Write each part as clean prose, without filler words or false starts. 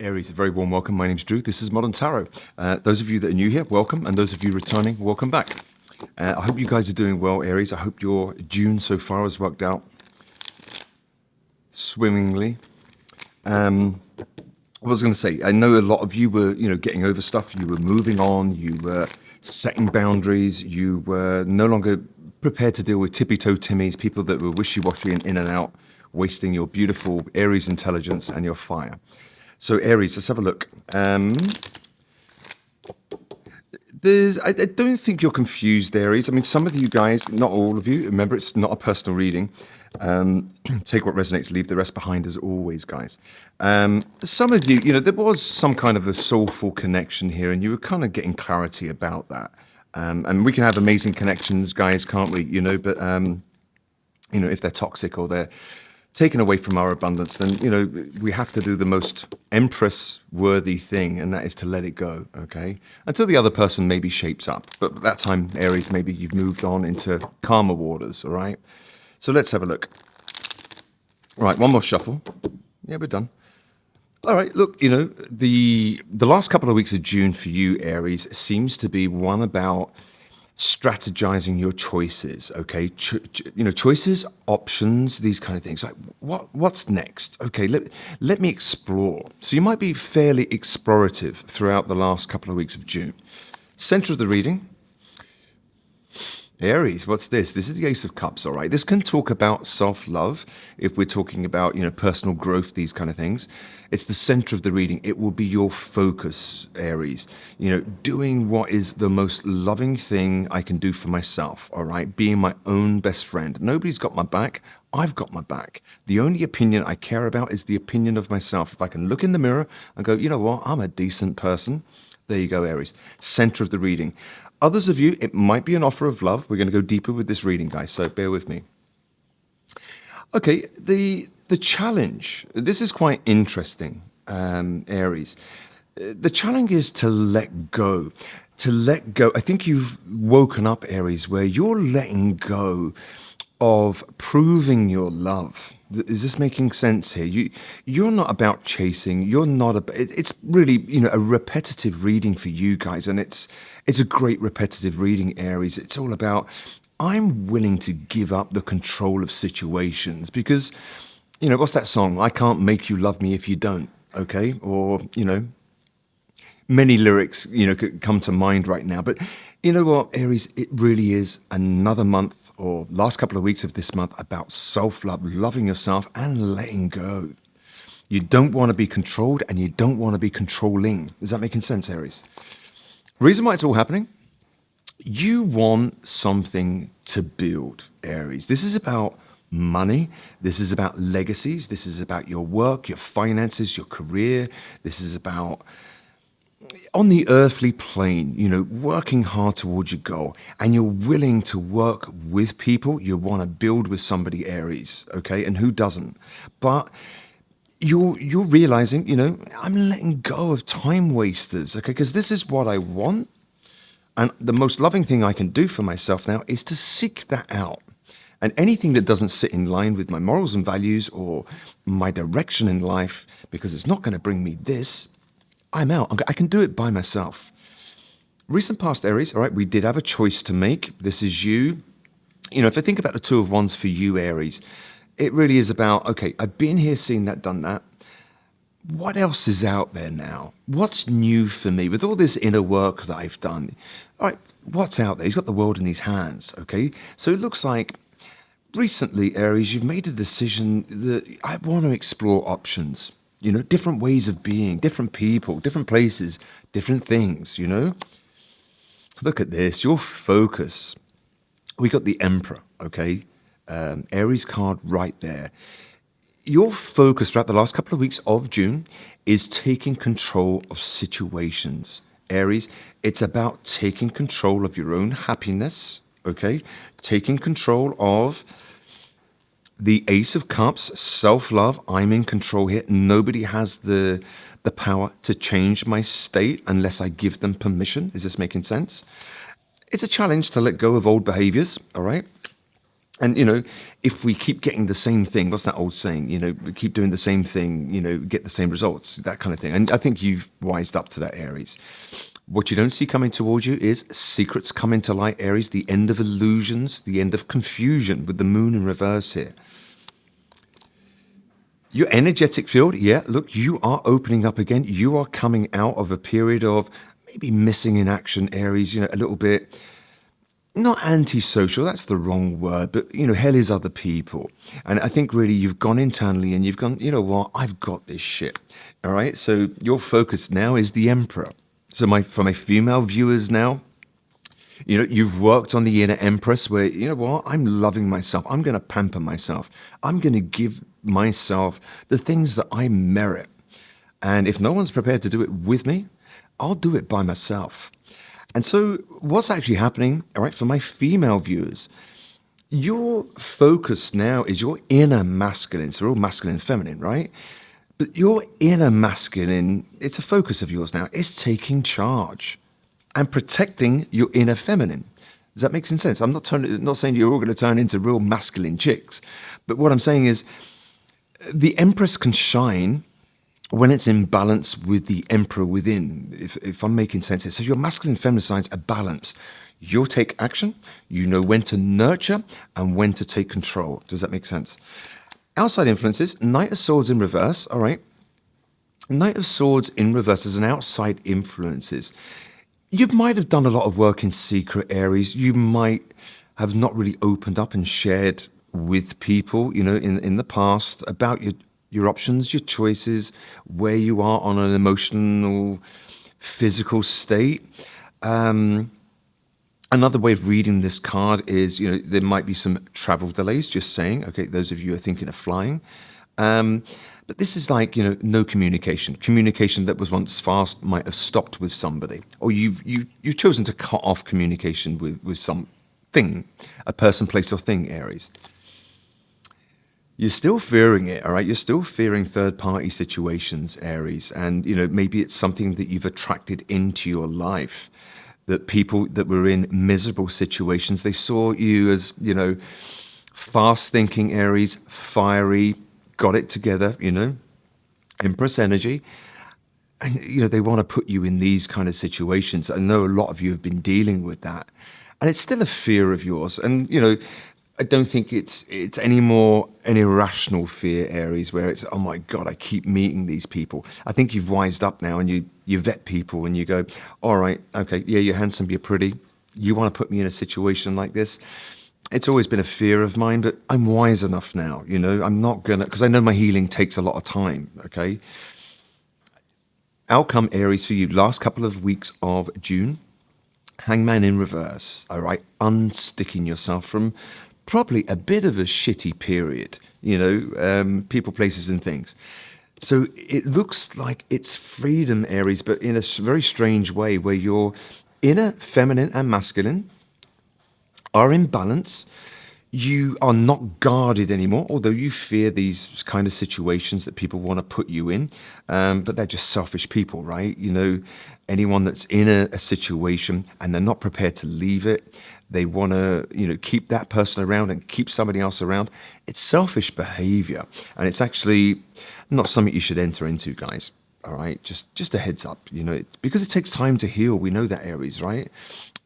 Aries, a very warm welcome. My name's Drew. This is Modern Tarot. Those of you that are new here, welcome. And those of you returning, welcome back. I hope you guys are doing well, Aries. I hope your June so far has worked out swimmingly. What I was going to say, I know a lot of you were, getting over stuff. You were moving on. You were setting boundaries. You were no longer prepared to deal with tippy-toe Timmies, people that were wishy-washy and in and out, wasting your beautiful Aries intelligence and your fire. So Aries, let's have a look. I don't think you're confused, Aries. I mean, some of you guys, not all of you, remember it's not a personal reading. Take what resonates, leave the rest behind as always, guys. Some of you, there was some kind of a soulful connection here and you were kind of getting clarity about that. And we can have amazing connections, guys, can't we? But, if they're toxic or they're taken away from our abundance, then, we have to do the most Empress-worthy thing, and that is to let it go, okay? Until the other person maybe shapes up. But that time, Aries, maybe you've moved on into calmer waters, all right? So let's have a look. All right, one more shuffle. Yeah, we're done. All right, look, the last couple of weeks of June for you, Aries, seems to be one about strategizing your choices, okay? Choices, options, these kind of things. Like, what's next? Okay, let me explore. So you might be fairly explorative throughout the last couple of weeks of June. Center of the reading, Aries, what's this? This is the Ace of Cups, all right? This can talk about self-love, if we're talking about, personal growth, these kind of things. It's the center of the reading. It will be your focus, Aries. Doing what is the most loving thing I can do for myself, all right? Being my own best friend. Nobody's got my back. I've got my back. The only opinion I care about is the opinion of myself. If I can look in the mirror and go, you know what? I'm a decent person. There you go, Aries. Center of the reading. Others of you, it might be an offer of love. We're going to go deeper with this reading, guys, so bear with me. Okay, the challenge, this is quite interesting, Aries. The challenge is to let go. To let go. I think you've woken up, Aries, where you're letting go of proving your love. Is this making sense here? You're not about chasing. You're not about. It's really a repetitive reading for you guys, and it's a great repetitive reading, Aries. It's all about I'm willing to give up the control of situations because what's that song? I can't make you love me if you don't. Okay, or many lyrics could come to mind right now, but you know what, Aries, it really is another month or last couple of weeks of this month about self-love, loving yourself and letting go. You don't want to be controlled and you don't want to be controlling. Is that making sense, Aries? Reason why it's all happening? You want something to build, Aries. This is about money. This is about legacies. This is about your work, your finances, your career. This is about on the earthly plane, working hard towards your goal, and you're willing to work with people. You want to build with somebody, Aries, okay? And who doesn't? But you're realizing, I'm letting go of time wasters, okay? Because this is what I want. And the most loving thing I can do for myself now is to seek that out. And anything that doesn't sit in line with my morals and values or my direction in life, because it's not going to bring me this, I'm out. I can do it by myself. Recent past, Aries, all right, we did have a choice to make. This is you. If I think about the Two of Wands for you, Aries, it really is about, okay, I've been here, seen that, done that. What else is out there now? What's new for me with all this inner work that I've done? All right, what's out there? He's got the world in his hands, okay? So it looks like recently, Aries, you've made a decision that I want to explore options. Different ways of being, different people, different places, different things, Look at this, your focus. We got the Emperor, okay? Aries card right there. Your focus throughout the last couple of weeks of June is taking control of situations. Aries, it's about taking control of your own happiness, okay? Taking control of the Ace of Cups, self-love. I'm in control here. Nobody has the power to change my state unless I give them permission. Is this making sense? It's a challenge to let go of old behaviors, all right? And, if we keep getting the same thing, what's that old saying? We keep doing the same thing, get the same results, that kind of thing. And I think you've wised up to that, Aries. What you don't see coming towards you is secrets coming to light, Aries, the end of illusions, the end of confusion with the moon in reverse here. Your energetic field, yeah, look, you are opening up again. You are coming out of a period of maybe missing in action, Aries, a little bit, not antisocial, that's the wrong word, but, hell is other people. And I think really you've gone internally and you've gone, you know what, I've got this shit. All right. So your focus now is the Emperor. So for my female viewers now, you've worked on the inner Empress where, you know what, I'm loving myself. I'm going to pamper myself. I'm going to give myself the things that I merit. And if no one's prepared to do it with me, I'll do it by myself. And so what's actually happening, all right, for my female viewers, your focus now is your inner masculine. So we're all masculine and feminine, right? But your inner masculine, it's a focus of yours now. It's taking charge and protecting your inner feminine. Does that make some sense? I'm not saying you're all going to turn into real masculine chicks. But what I'm saying is the Empress can shine when it's in balance with the Emperor within, if I'm making sense here. So your masculine and feminine sides are balanced. You'll take action. You know when to nurture and when to take control. Does that make sense? Outside influences, Knight of Swords in reverse. All right. Knight of Swords in reverse is an outside influences. You might have done a lot of work in secret, Aries. You might have not really opened up and shared with people, in the past about your options, your choices, where you are on an emotional, physical state. Another way of reading this card is, there might be some travel delays, just saying, okay, those of you who are thinking of flying. But this is like, no communication. Communication that was once fast might have stopped with somebody. Or you've chosen to cut off communication with something, a person, place, or thing, Aries. You're still fearing it, all right? You're still fearing third-party situations, Aries. And, maybe it's something that you've attracted into your life. That people that were in miserable situations, they saw you as, fast-thinking, Aries, fiery, got it together, Empress energy. And, they want to put you in these kind of situations. I know a lot of you have been dealing with that. And it's still a fear of yours. And, I don't think it's any more an irrational fear, Aries, where it's, oh my God, I keep meeting these people. I think you've wised up now and you vet people and you go, all right, okay, yeah, you're handsome, you're pretty. You want to put me in a situation like this? It's always been a fear of mine, but I'm wise enough now, I'm not going to, because I know my healing takes a lot of time, okay? Outcome, Aries, for you, last couple of weeks of June, Hangman in reverse, all right? Unsticking yourself from probably a bit of a shitty period, people, places, and things. So it looks like it's freedom, Aries, but in a very strange way where your inner feminine and masculine are in balance. You are not guarded anymore, although you fear these kind of situations that people want to put you in. But they're just selfish people, right? Anyone that's in a situation and they're not prepared to leave it, they want to, keep that person around and keep somebody else around. It's selfish behavior. And it's actually not something you should enter into, guys. All right. Just a heads up, because it takes time to heal. We know that, Aries, right?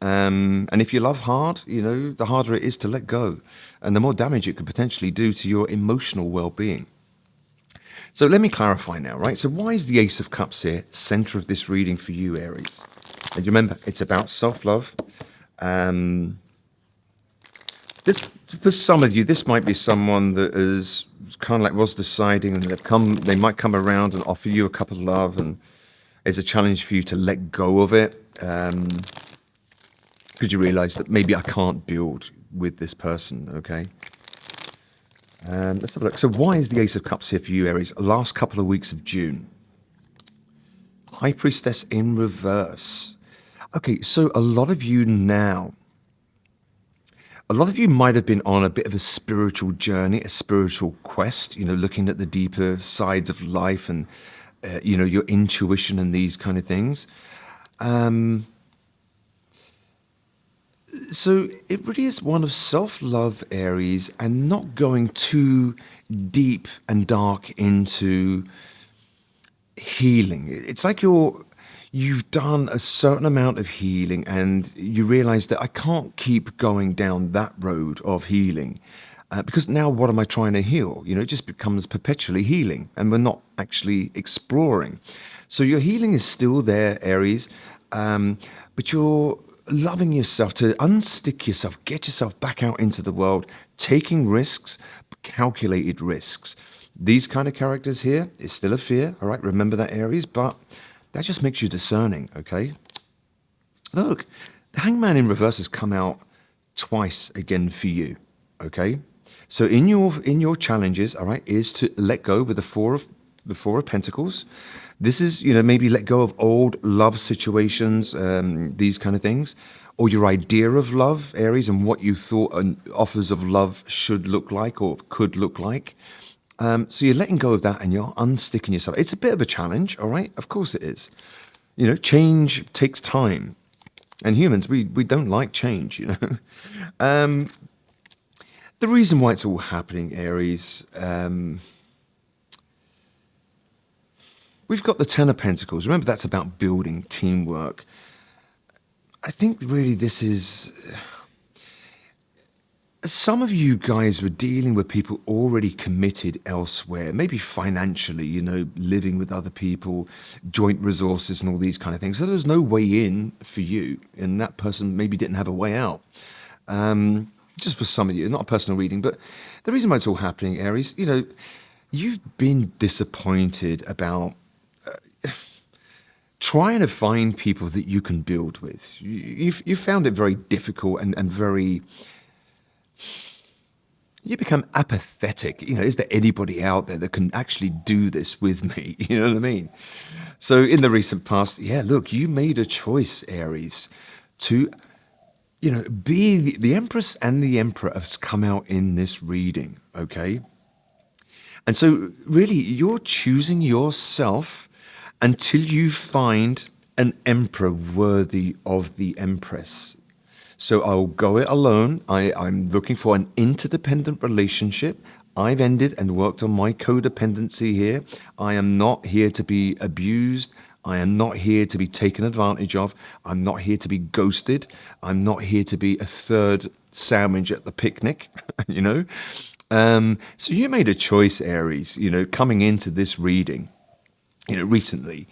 And if you love hard, the harder it is to let go and the more damage it could potentially do to your emotional well-being. So let me clarify now, right? So why is the Ace of Cups here, center of this reading for you, Aries? And remember, it's about self-love. This, for some of you, this might be someone that is kind of like was deciding, and they might come around and offer you a cup of love, and it's a challenge for you to let go of it. Because you realize that maybe I can't build with this person, okay? Let's have a look. So why is the Ace of Cups here for you, Aries? Last couple of weeks of June. High Priestess in reverse. Okay, so a lot of you might have been on a bit of a spiritual journey, a spiritual quest, looking at the deeper sides of life and, your intuition and these kind of things. So it really is one of self-love, Aries, and not going too deep and dark into healing. It's like you've done a certain amount of healing and you realize that I can't keep going down that road of healing. Because now what am I trying to heal? It just becomes perpetually healing and we're not actually exploring. So your healing is still there, Aries, um, but you're loving yourself to unstick yourself, get yourself back out into the world, taking risks, calculated risks. These kind of characters here is still a fear, all right? Remember that, Aries, but that just makes you discerning, okay? Look, the Hangman in reverse has come out twice again for you, okay? So in your challenges, all right, is to let go with the four of Pentacles. This is, maybe let go of old love situations, these kind of things, or your idea of love, Aries, and what you thought offers of love should look like or could look like. So you're letting go of that and you're unsticking yourself. It's a bit of a challenge, all right? Of course it is. Change takes time. And humans, we don't like change. Um, the reason why it's all happening, Aries, we've got the Ten of Pentacles. Remember, that's about building teamwork. I think really this is some of you guys were dealing with people already committed elsewhere, maybe financially, living with other people, joint resources and all these kind of things. So there's no way in for you, and that person maybe didn't have a way out. Just for some of you, not a personal reading, but the reason why it's all happening, Aries, you've been disappointed about trying to find people that you can build with. You found it very difficult and very you become apathetic. Is there anybody out there that can actually do this with me? You know what I mean? So in the recent past, yeah, look, you made a choice, Aries, to, be the Empress and the Emperor have come out in this reading, okay? And so really you're choosing yourself until you find an emperor worthy of the Empress. So I'll go it alone. I'm looking for an interdependent relationship. I've ended and worked on my codependency here. I am not here to be abused. I am not here to be taken advantage of. I'm not here to be ghosted. I'm not here to be a third sandwich at the picnic, you know? So you made a choice, Aries, coming into this reading, recently.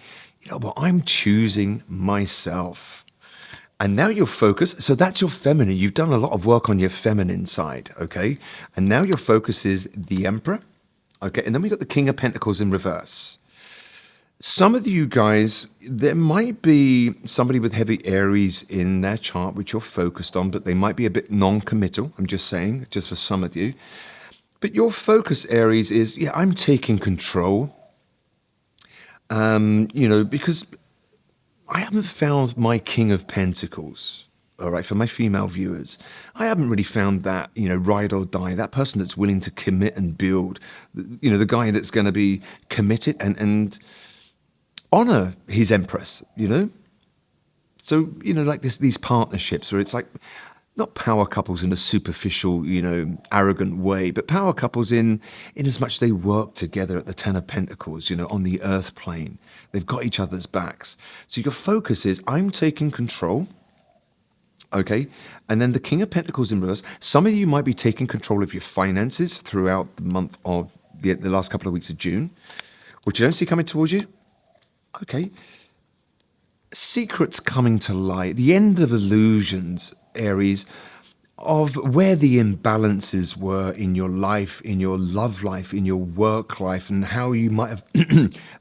Well, I'm choosing myself. And now your focus, so that's your feminine. You've done a lot of work on your feminine side, okay? And now your focus is the Emperor, okay? And then we got the King of Pentacles in reverse. Some of you guys, there might be somebody with heavy Aries in their chart, which you're focused on, but they might be a bit non-committal. I'm just saying, just for some of you. But your focus, Aries, is, yeah, I'm taking control, because I haven't found my King of Pentacles, all right, for my female viewers. I haven't really found that, ride or die, that person that's willing to commit and build, the guy that's going to be committed and honor his Empress, So, like these partnerships where it's like, not power couples in a superficial, arrogant way, but power couples in as much they work together at the Ten of Pentacles, on the earth plane. They've got each other's backs. So your focus is, I'm taking control, okay? And then the King of Pentacles in reverse. Some of you might be taking control of your finances throughout the month of the last couple of weeks of June, which you don't see coming towards you. Okay. Secrets coming to light, the end of illusions, Aries, of where the imbalances were in your life, in your love life, in your work life, and how you might have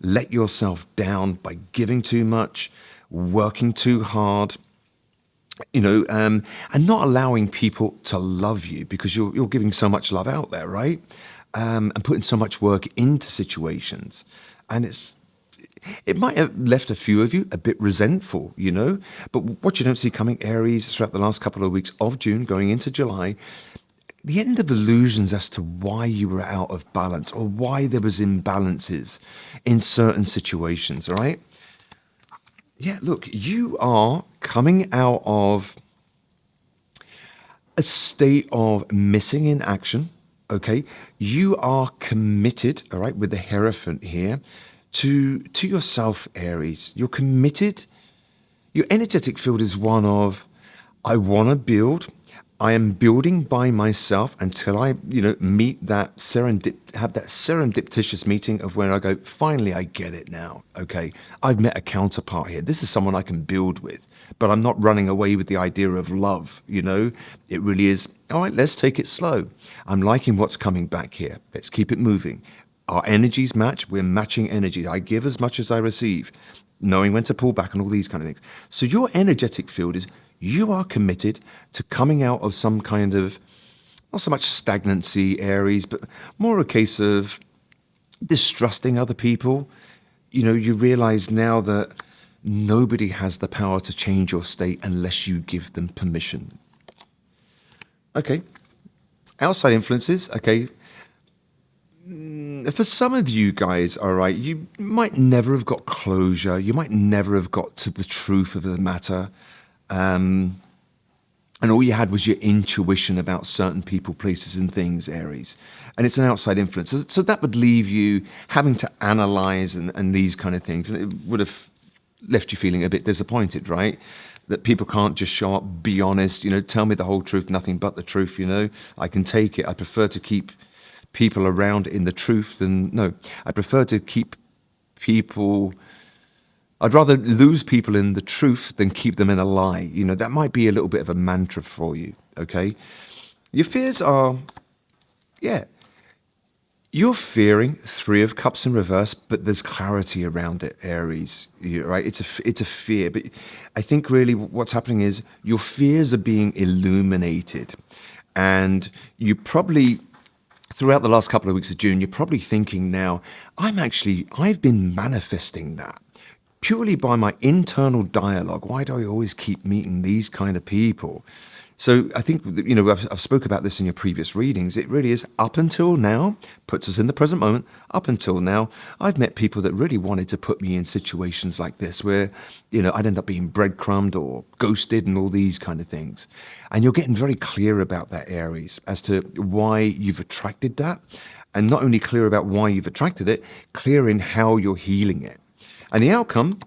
let yourself down by giving too much, working too hard, and not allowing people to love you because you're giving so much love out there, right? And putting so much work into situations. And it might have left a few of you a bit resentful, but what you don't see coming, Aries, throughout the last couple of weeks of June going into July, the end of illusions as to why you were out of balance or why there was imbalances in certain situations, all right? Yeah, look, you are coming out of a state of missing in action. Okay, you are committed, all right, with the Hierophant here, to yourself, Aries. You're committed. Your energetic field is one of, I want to build. I am building by myself until I, meet that have that serendipitous meeting of where I go, finally, I get it now. Okay, I've met a counterpart here. This is someone I can build with, but I'm not running away with the idea of love. It really is, all right, let's take it slow. I'm liking what's coming back here. Let's keep it moving. Our energies match. We're matching energy. I give as much as I receive, knowing when to pull back and all these kind of things. So your energetic field is, you are committed to coming out of some kind of, not so much stagnancy, Aries, but more a case of distrusting other people. You realize now that nobody has the power to change your state unless you give them permission. Okay. Outside influences, okay. For some of you guys, all right, you might never have got closure. You might never have got to the truth of the matter. And all you had was your intuition about certain people, places, and things, Aries. And it's an outside influence. So that would leave you having to analyze and these kind of things. And it would have left you feeling a bit disappointed, right? That people can't just show up, be honest, tell me the whole truth, nothing but the truth, I can take it. I prefer to keep people around in the truth than, no, I prefer to keep people... I'd rather lose people in the truth than keep them in a lie. That might be a little bit of a mantra for you, okay? Your fears are, you're fearing Three of Cups in reverse, but there's clarity around it, Aries, right? It's a fear, but I think really what's happening is your fears are being illuminated. And you probably, throughout the last couple of weeks of June, you're probably thinking now, I've been manifesting that. Purely by my internal dialogue. Why do I always keep meeting these kind of people? So I think, I've spoke about this in your previous readings. It really is up until now, puts us in the present moment. Up until now, I've met people that really wanted to put me in situations like this where, I'd end up being breadcrumbed or ghosted and all these kind of things. And you're getting very clear about that, Aries, as to why you've attracted that. And not only clear about why you've attracted it, clear in how you're healing it. And the outcome,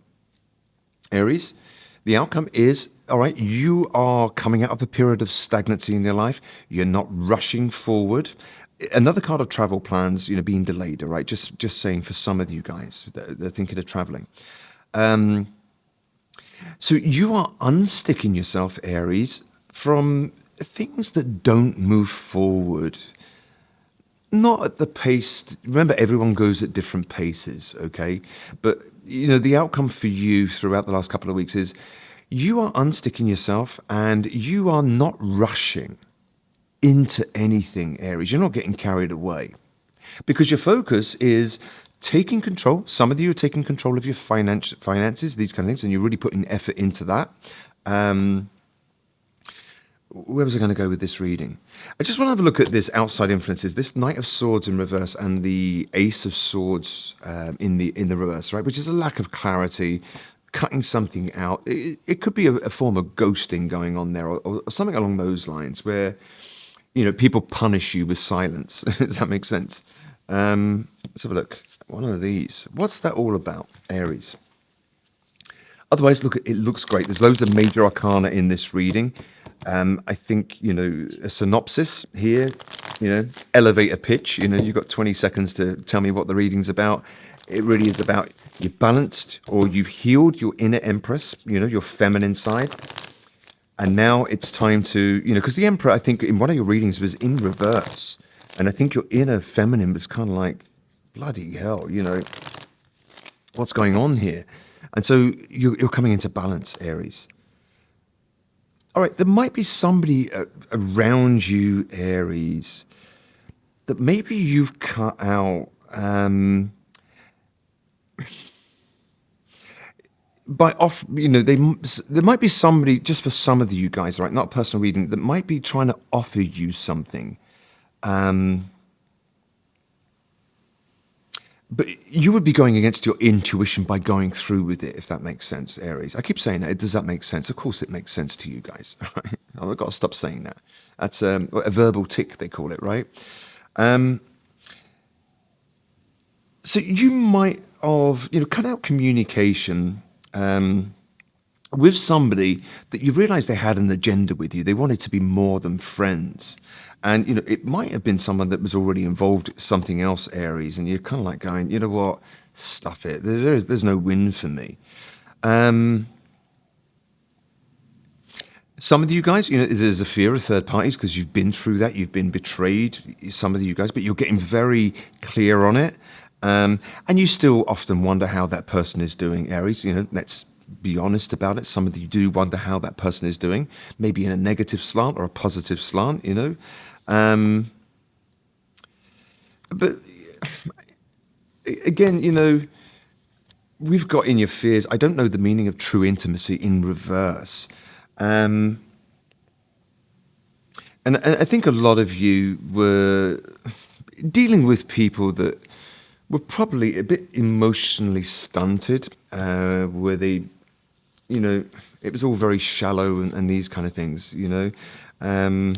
Aries, the outcome is, all right, you are coming out of a period of stagnancy in your life. You're not rushing forward. Another card of travel plans, being delayed, all right? Just saying for some of you guys that are thinking of traveling. So you are unsticking yourself, Aries, from things that don't move forward. Not at the pace. Remember, everyone goes at different paces, okay? But, the outcome for you throughout the last couple of weeks is you are unsticking yourself and you are not rushing into anything, Aries. You're not getting carried away because your focus is taking control. Some of you are taking control of your finances, these kind of things, and you're really putting effort into that. Where was I going to go with this reading? I just want to have a look at this outside influences, this Knight of Swords in reverse and the Ace of Swords in the reverse, right? Which is a lack of clarity, cutting something out. It could be a form of ghosting going on there or something along those lines where, people punish you with silence. Does that make sense? Let's have a look. One of these. What's that all about, Aries? Otherwise, look, it looks great. There's loads of major arcana in this reading. I think, a synopsis here, elevator pitch, you've got 20 seconds to tell me what the reading's about. It really is about you've balanced or you've healed your inner empress, your feminine side. And now it's time to, because the Emperor, I think in one of your readings was in reverse. And I think your inner feminine was kind of like, bloody hell, what's going on here? And so you're coming into balance, Aries. All right, there might be somebody around you, Aries, that maybe you've cut out there might be somebody, just for some of you guys, right, not personal reading, that might be trying to offer you something. but you would be going against your intuition by going through with it, if that makes sense, Aries. I keep saying that. Does that make sense? Of course it makes sense to you guys. Right? I've got to stop saying that. That's a verbal tick, they call it, right? Um, so you might have, cut out communication with somebody that you realize they had an agenda with you. They wanted to be more than friends. And, it might have been someone that was already involved in something else, Aries, and you're kind of like going, you know what, stuff it. There's no win for me. Um, some of you guys, there's a fear of third parties because you've been through that. You've been betrayed, some of you guys, but you're getting very clear on it. And you still often wonder how that person is doing, Aries. Let's be honest about it. Some of you do wonder how that person is doing, maybe in a negative slant or a positive slant. Um, but again, we've got in your fears. I don't know the meaning of true intimacy in reverse. Um, and I think a lot of you were dealing with people that were probably a bit emotionally stunted, where they, it was all very shallow and these kind of things. Um,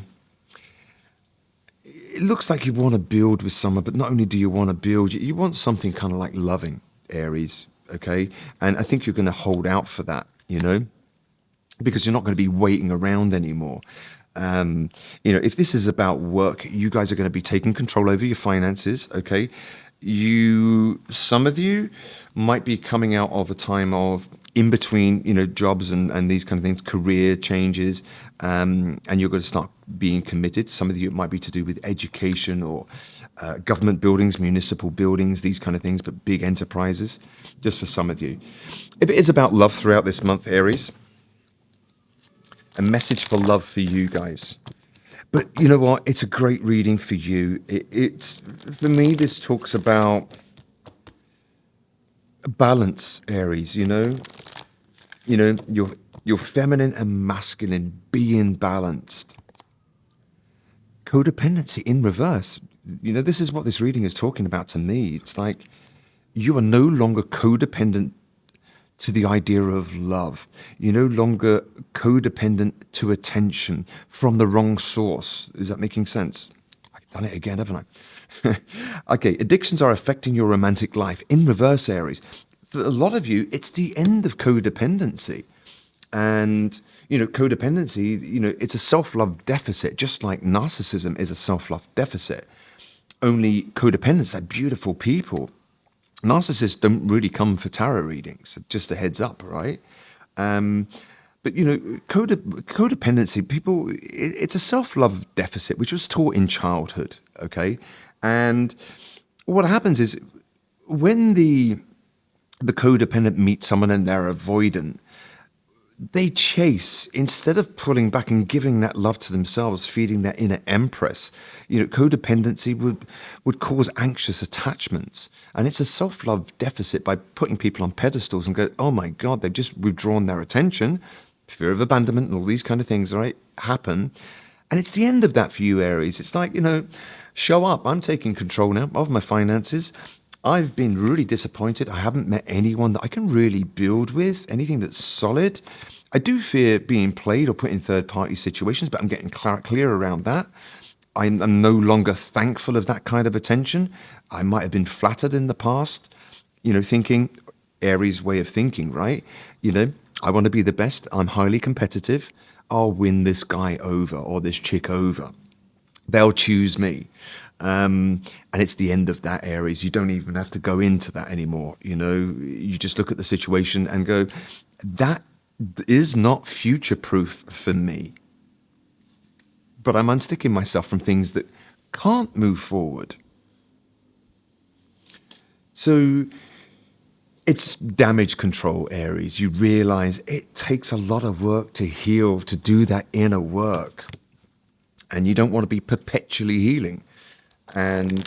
it looks like you want to build with someone, but not only do you want to build, you want something kind of like loving, Aries, okay? And I think you're going to hold out for that, because you're not going to be waiting around anymore. If this is about work, you guys are going to be taking control over your finances, okay? Some of you might be coming out of a time of in between, jobs and these kind of things, career changes, and you're going to start being committed. Some of you, it might be to do with education or government buildings, municipal buildings, these kind of things, but big enterprises, just for some of you. If it is about love throughout this month, Aries, a message for love for you guys. But you know what? It's a great reading for you. It's for me. This talks about balance, Aries. Your feminine and masculine being balanced. Codependency in reverse. This is what this reading is talking about to me. It's like you are no longer codependent to the idea of love. You're no longer codependent to attention from the wrong source. Is that making sense? I've done it again, haven't I? Okay, addictions are affecting your romantic life in reverse, Aries. For a lot of you, it's the end of codependency. And, codependency, it's a self-love deficit, just like narcissism is a self-love deficit. Only codependents are beautiful people. Narcissists don't really come for tarot readings, just a heads up, right? But codependency, people, it's a self-love deficit, which was taught in childhood, okay? And what happens is when the codependent meets someone and they're avoidant, they chase instead of pulling back and giving that love to themselves, feeding their inner empress. Codependency would cause anxious attachments, and it's a self-love deficit by putting people on pedestals and go, oh my god, they've just withdrawn their attention. Fear of abandonment and all these kind of things, right, happen, and it's the end of that for you, Aries. It's like, show up. I'm taking control now of my finances. I've been really disappointed. I haven't met anyone that I can really build with, anything that's solid. I do fear being played or put in third-party situations, but I'm getting clear around that. I'm no longer thankful of that kind of attention. I might have been flattered in the past, thinking, Aries' way of thinking, right? I want to be the best. I'm highly competitive. I'll win this guy over or this chick over. They'll choose me. And it's the end of that, Aries. You don't even have to go into that anymore. You just look at the situation and go, that is not future-proof for me. But I'm unsticking myself from things that can't move forward. So it's damage control, Aries. You realize it takes a lot of work to heal, to do that inner work. And you don't want to be perpetually healing. And,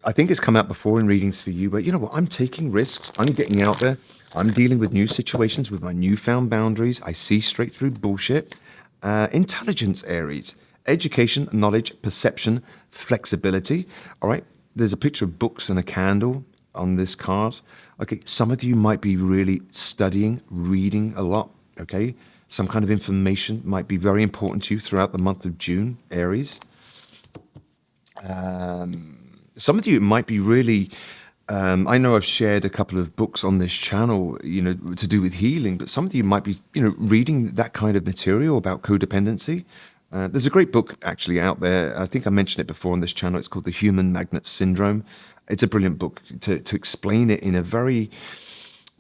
I think it's come out before in readings for you, but you know what? I'm taking risks. I'm getting out there. I'm dealing with new situations with my newfound boundaries. I see straight through bullshit. Intelligence, Aries. Education, knowledge, perception, flexibility. All right. there's a picture of books and a candle on this card. Okay, some of you might be really studying, reading a lot. Okay, some kind of information might be very important to you throughout the month of June, Aries. Some of you might be really, I know I've shared a couple of books on this channel, to do with healing, but some of you might be, reading that kind of material about codependency. There's a great book actually out there. I think I mentioned it before on this channel. It's called The Human Magnet Syndrome. It's a brilliant book to explain it in a very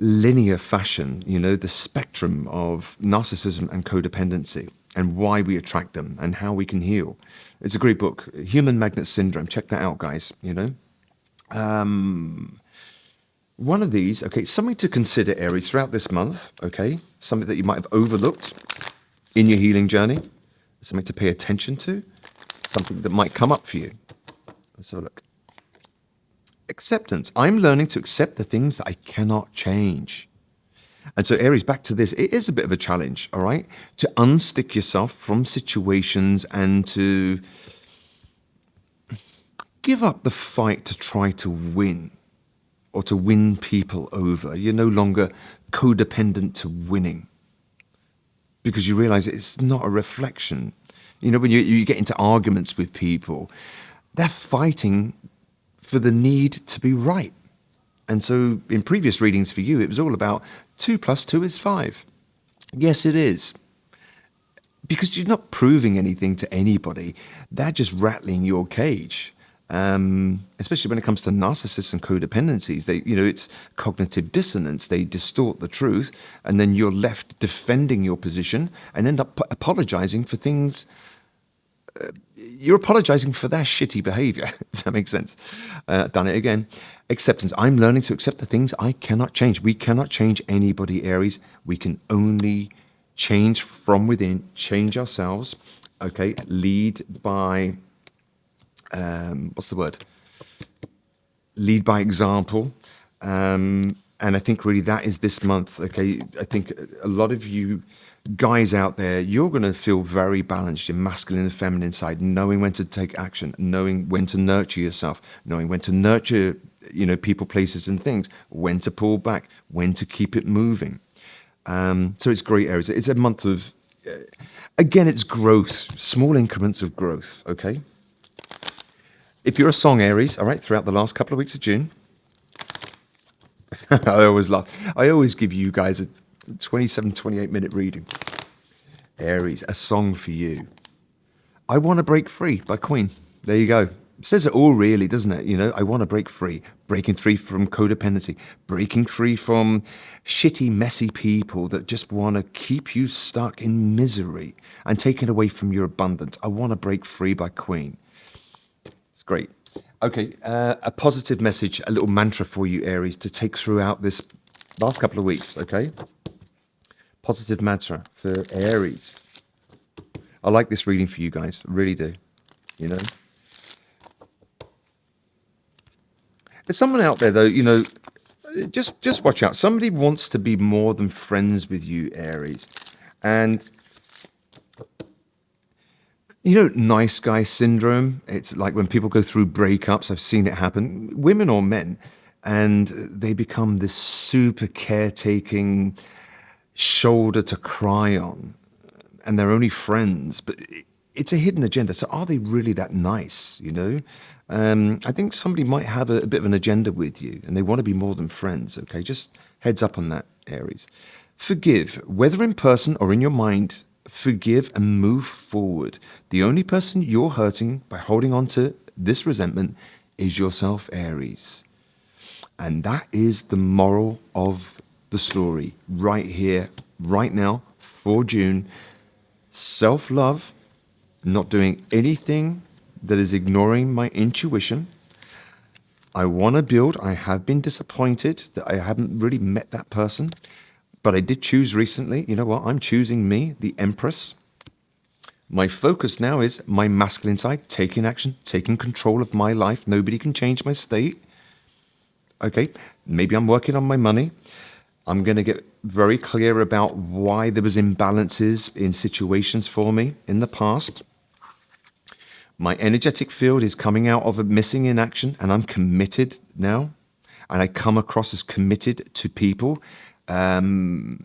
linear fashion, the spectrum of narcissism and codependency and why we attract them and how we can heal. It's a great book, Human Magnet Syndrome. Check that out, guys. One of these, okay, something to consider, Aries, throughout this month, okay, something that you might have overlooked in your healing journey, something to pay attention to, something that might come up for you. Let's have a look. Acceptance. I'm learning to accept the things that I cannot change. And so, Aries, back to this, it is a bit of a challenge, all right, to unstick yourself from situations and to give up the fight to try to win or to win people over. You're no longer codependent to winning because you realize it's not a reflection. When you get into arguments with people, they're fighting for the need to be right. And so in previous readings for you, it was all about 2 + 2 is 5. Yes, it is. Because you're not proving anything to anybody. They're just rattling your cage. Especially when it comes to narcissists and codependencies, it's cognitive dissonance. They distort the truth, and then you're left defending your position and end up apologizing for things. You're apologizing for their shitty behavior. Does that make sense? Done it again. Acceptance. I'm learning to accept the things I cannot change. We cannot change anybody, Aries. We can only change from within, change ourselves. Okay, lead by, what's the word? Lead by example. And I think really that is this month. Okay, I think a lot of you guys out there, you're going to feel very balanced, your masculine and feminine side, knowing when to take action, knowing when to nurture yourself, knowing when to nurture, people, places and things, when to pull back, when to keep it moving. So it's great, Aries. It's a month of, again, it's growth, small increments of growth, okay? If you're a song, Aries, all right, throughout the last couple of weeks of June, I always laugh. I always give you guys a 27, 28-minute reading. Aries, a song for you. I Want to Break Free by Queen. There you go. It says it all really, doesn't it? I want to break free. Breaking free from codependency. Breaking free from shitty, messy people that just want to keep you stuck in misery and taken away from your abundance. I Want to Break Free by Queen. It's great. Okay, a positive message, a little mantra for you, Aries, to take throughout this last couple of weeks, okay? Positive mantra for Aries. I like this reading for you guys, I really do, There's someone out there, though, just watch out. Somebody wants to be more than friends with you, Aries. And, nice guy syndrome. It's like when people go through breakups, I've seen it happen, women or men, and they become this super caretaking shoulder to cry on, and they're only friends, but it's a hidden agenda. So are they really that nice? I think somebody might have a bit of an agenda with you and they want to be more than friends. Okay, just heads up on that, Aries. Forgive, whether in person or in your mind. Forgive and move forward. The only person you're hurting by holding on to this resentment is yourself, Aries. And that is the moral of the story right here, right now, for June. Self-love, not doing anything that is ignoring my intuition. I want to build. I have been disappointed that I haven't really met that person, but I did choose recently. You know what? I'm choosing me, the Empress. My focus now is my masculine side, taking action, taking control of my life. Nobody can change my state. Okay, maybe I'm working on my money. I'm going to get very clear about why there was imbalances in situations for me in the past. My energetic field is coming out of a missing in action, and I'm committed now. And I come across as committed to people. Um,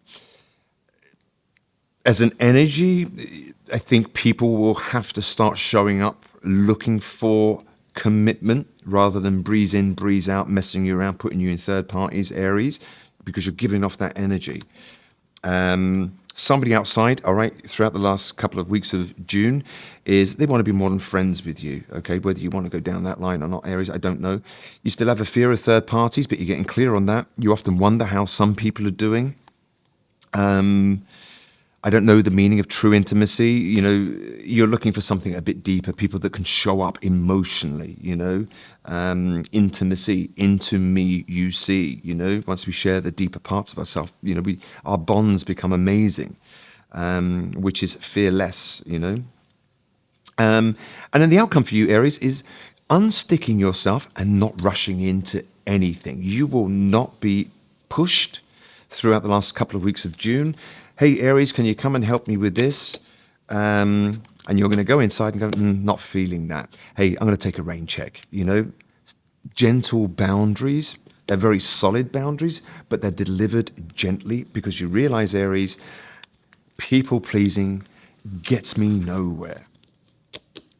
as an energy, I think people will have to start showing up looking for commitment rather than breeze in, breeze out, messing you around, putting you in third parties, Aries, because you're giving off that energy. Somebody outside, all right, throughout the last couple of weeks of June, is they want to be more than friends with you, okay? Whether you want to go down that line or not, Aries, I don't know. You still have a fear of third parties, but you're getting clear on that. You often wonder how some people are doing. I don't know the meaning of true intimacy. You know, you're looking for something a bit deeper, people that can show up emotionally, you know, intimacy, into me, you see, you know, once we share the deeper parts of ourselves, you know, our bonds become amazing, which is fearless, you know. And then the outcome for you, Aries, is unsticking yourself and not rushing into anything. You will not be pushed throughout the last couple of weeks of June. Hey, Aries, can you come and help me with this? And you're going to go inside and go, not feeling that. Hey, I'm going to take a rain check. You know, gentle boundaries. They're very solid boundaries, but they're delivered gently because you realize, Aries, people pleasing gets me nowhere.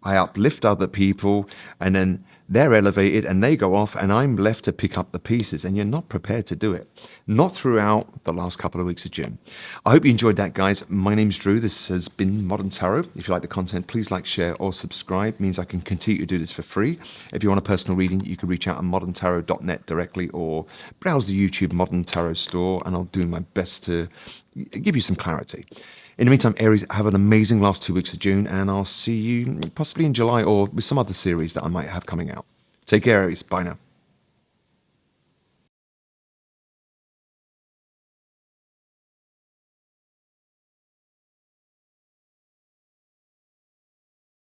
I uplift other people and then they're elevated and they go off and I'm left to pick up the pieces, and you're not prepared to do it. Not throughout the last couple of weeks of June. I hope you enjoyed that, guys. My name's Drew. This has been Modern Tarot. If you like the content, please like, share or subscribe. It means I can continue to do this for free. If you want a personal reading, you can reach out on moderntarot.net directly or browse the YouTube Modern Tarot store, and I'll do my best to give you some clarity. In the meantime, Aries, have an amazing last 2 weeks of June, and I'll see you possibly in July or with some other series that I might have coming out. Take care, Aries. Bye now.